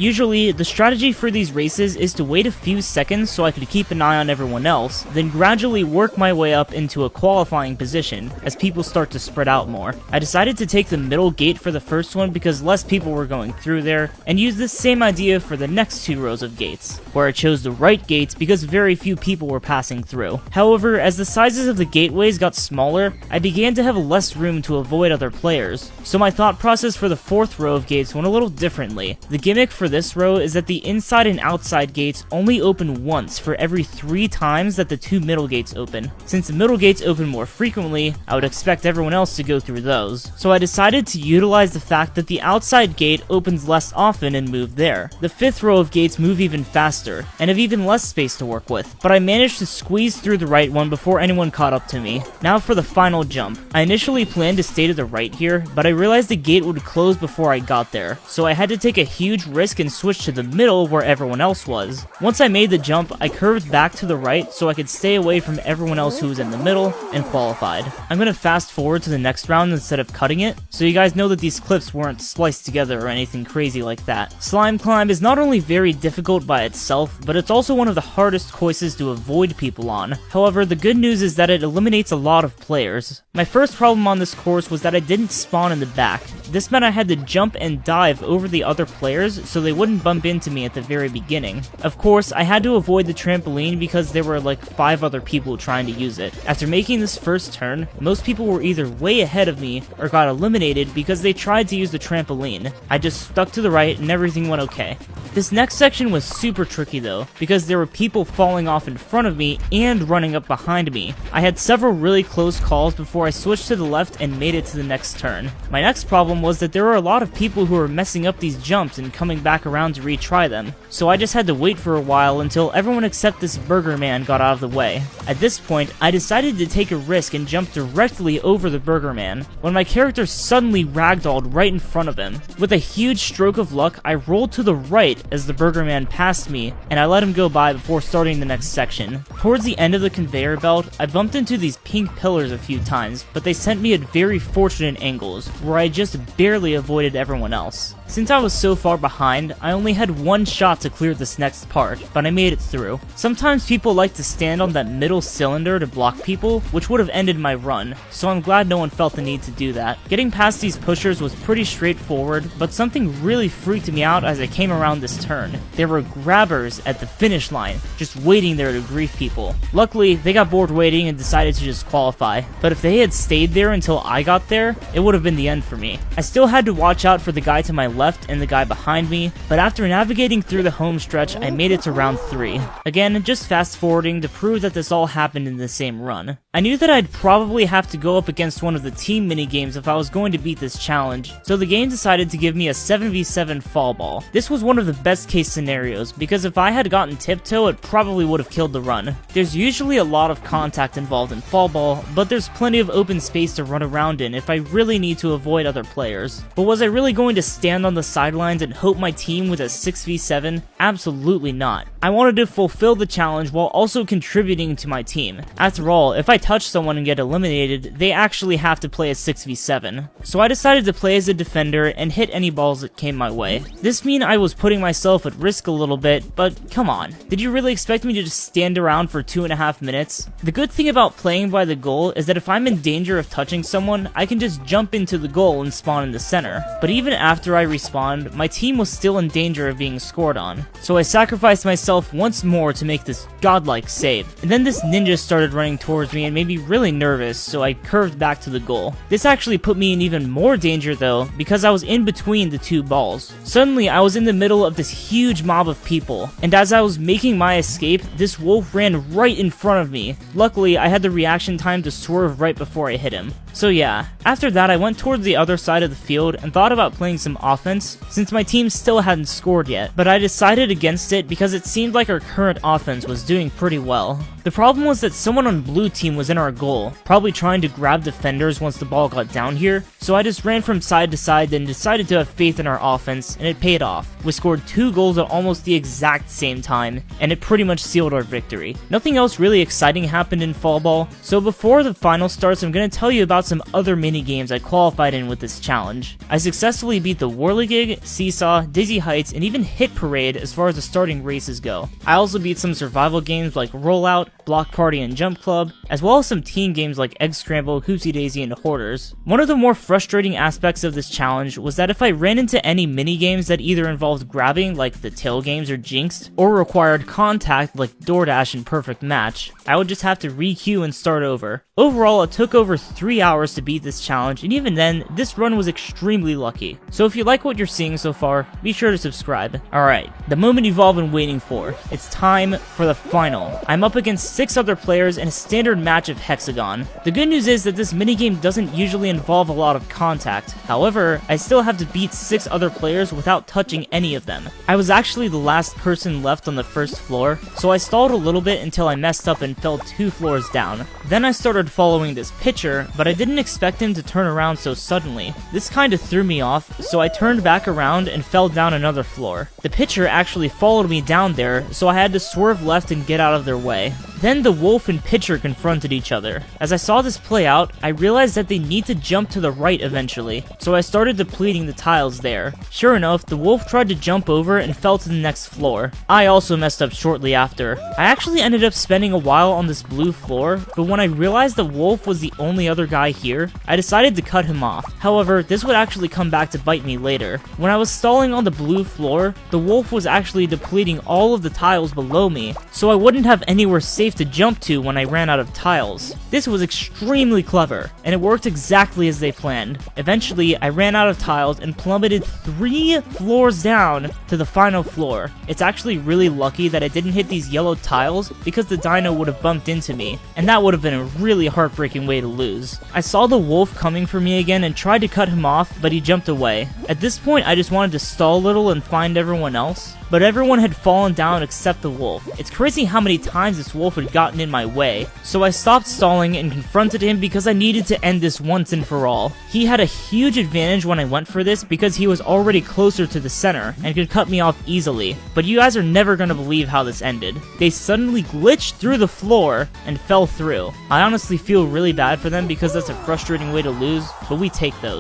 Usually, the strategy for these races is to wait a few seconds so I could keep an eye on everyone else, then gradually work my way up into a qualifying position as people start to spread out more. I decided to take the middle gate for the first one because less people were going through there, and use this same idea for the next 2 rows of gates, where I chose the right gates because very few people were passing through. However, as the sizes of the gateways got smaller, I began to have less room to avoid other players, so my thought process for the 4th row of gates went a little differently. The gimmick for this row is that the inside and outside gates only open once for every 3 times that the 2 middle gates open. Since the middle gates open more frequently, I would expect everyone else to go through those. So I decided to utilize the fact that the outside gate opens less often and move there. The 5th row of gates move even faster, and have even less space to work with, but I managed to squeeze through the right one before anyone caught up to me. Now for the final jump. I initially planned to stay to the right here, but I realized the gate would close before I got there, so I had to take a huge risk and switch to the middle where everyone else was. Once I made the jump, I curved back to the right so I could stay away from everyone else who was in the middle, and qualified. I'm gonna fast forward to the next round instead of cutting it, so you guys know that these clips weren't spliced together or anything crazy like that. Slime Climb is not only very difficult by itself, but it's also one of the hardest courses to avoid people on. However, the good news is that it eliminates a lot of players. My first problem on this course was that I didn't spawn in the back. This meant I had to jump and dive over the other players so they wouldn't bump into me at the very beginning. Of course, I had to avoid the trampoline because there were like 5 other people trying to use it. After making this first turn, most people were either way ahead of me or got eliminated because they tried to use the trampoline. I just stuck to the right and everything went okay. This next section was super tricky though, because there were people falling off in front of me and running up behind me. I had several really close calls before I switched to the left and made it to the next turn. My next problem was that there were a lot of people who were messing up these jumps and coming back around to retry them, so I just had to wait for a while until everyone except this burger man got out of the way. At this point, I decided to take a risk and jump directly over the burger man, when my character suddenly ragdolled right in front of him. With a huge stroke of luck, I rolled to the right as the burger man passed me, and I let him go by before starting the next section. Towards the end of the conveyor belt, I bumped into these pink pillars a few times, but they sent me at very fortunate angles, where I just barely avoided everyone else. Since I was so far behind, I only had one shot to clear this next part, but I made it through. Sometimes people like to stand on that middle cylinder to block people, which would have ended my run, so I'm glad no one felt the need to do that. Getting past these pushers was pretty straightforward, but something really freaked me out as I came around this turn. There were grabbers at the finish line, just waiting there to grief people. Luckily, they got bored waiting and decided to just qualify, but if they had stayed there until I got there, it would have been the end for me. I still had to watch out for the guy to my left and the guy behind me, but after navigating through the home stretch, I made it to round 3. Again, just fast forwarding to prove that this all happened in the same run. I knew that I'd probably have to go up against one of the team minigames if I was going to beat this challenge, so the game decided to give me a 7v7 fall ball. This was one of the best case scenarios, because if I had gotten tiptoe, it probably would have killed the run. There's usually a lot of contact involved in fall ball, but there's plenty of open space to run around in if I really need to avoid other players. But was I really going to stand on the sidelines and hope my team with a 6v7? Absolutely not. I wanted to fulfill the challenge while also contributing to my team. After all, if I touch someone and get eliminated, they actually have to play a 6v7. So I decided to play as a defender and hit any balls that came my way. This means I was putting myself at risk a little bit, but come on. Did you really expect me to just stand around for 2.5 minutes? The good thing about playing by the goal is that if I'm in danger of touching someone, I can just jump into the goal and spawn in the center. But even after I respawned, my team was still in danger of being scored on. So I sacrificed myself once more to make this godlike save. And then this ninja started running towards me and made me really nervous, so I curved back to the goal. This actually put me in even more danger though, because I was in between the 2 balls. Suddenly, I was in the middle of this huge mob of people, and as I was making my escape, this wolf ran right in front of me. Luckily, I had the reaction time to swerve right before I hit him. So yeah, after that I went towards the other side of the field and thought about playing some offense, since my team still hadn't scored yet, but I decided against it because it seemed like our current offense was doing pretty well. The problem was that someone on blue team was in our goal, probably trying to grab defenders once the ball got down here, so I just ran from side to side then decided to have faith in our offense, and it paid off. We scored 2 goals at almost the exact same time, and it pretty much sealed our victory. Nothing else really exciting happened in fall ball, so before the final starts I'm going to tell you about some other mini games I qualified in with this challenge. I successfully beat the War Whirligig, Seesaw, Dizzy Heights, and even Hit Parade as far as the starting races go. I also beat some survival games like Rollout, Block Party, and Jump Club, as well as some teen games like Egg Scramble, Hoopsie Daisy, and Hoarders. One of the more frustrating aspects of this challenge was that if I ran into any mini-games that either involved grabbing, like the Tail games or Jinxed, or required contact like DoorDash and Perfect Match, I would just have to re-queue and start over. Overall, it took over 3 hours to beat this challenge, and even then, this run was extremely lucky. So if you like what you're seeing so far, be sure to subscribe. Alright, the moment you've all been waiting for. It's time for the final. I'm up against 6 other players in a standard match of Hexagon. The good news is that this minigame doesn't usually involve a lot of contact. However, I still have to beat 6 other players without touching any of them. I was actually the last person left on the first floor, so I stalled a little bit until I messed up and fell 2 floors down. Then I started following this pitcher, but I didn't expect him to turn around so suddenly. This kinda threw me off, so I turned back around and fell down another floor. The pitcher actually followed me down there, so I had to swerve left and get out of their way. Then the wolf and pitcher confronted each other. As I saw this play out, I realized that they need to jump to the right eventually, so I started depleting the tiles there. Sure enough, the wolf tried to jump over and fell to the next floor. I also messed up shortly after. I actually ended up spending a while on this blue floor, but when I realized the wolf was the only other guy here, I decided to cut him off. However, this would actually come back to bite me later. When I was stalling on the blue floor, the wolf was actually depleting all of the tiles below me, so I wouldn't have anywhere safe to jump to when I ran out of tiles. This was extremely clever, and it worked exactly as they planned. Eventually, I ran out of tiles and plummeted 3 floors down to the final floor. It's actually really lucky that I didn't hit these yellow tiles because the dino would have bumped into me, and that would have been a really heartbreaking way to lose. I saw the wolf coming for me again and tried to cut him off, but he jumped away. At this point, I just wanted to stall a little and find everyone else, but everyone had fallen down except the wolf. It's crazy how many times this wolf had gotten in my way, so I stopped stalling and confronted him because I needed to end this once and for all. He had a huge advantage when I went for this because he was already closer to the center and could cut me off easily, but you guys are never gonna believe how this ended. They suddenly glitched through the floor and fell through. I honestly feel really bad for them because that's a frustrating way to lose, but we take those.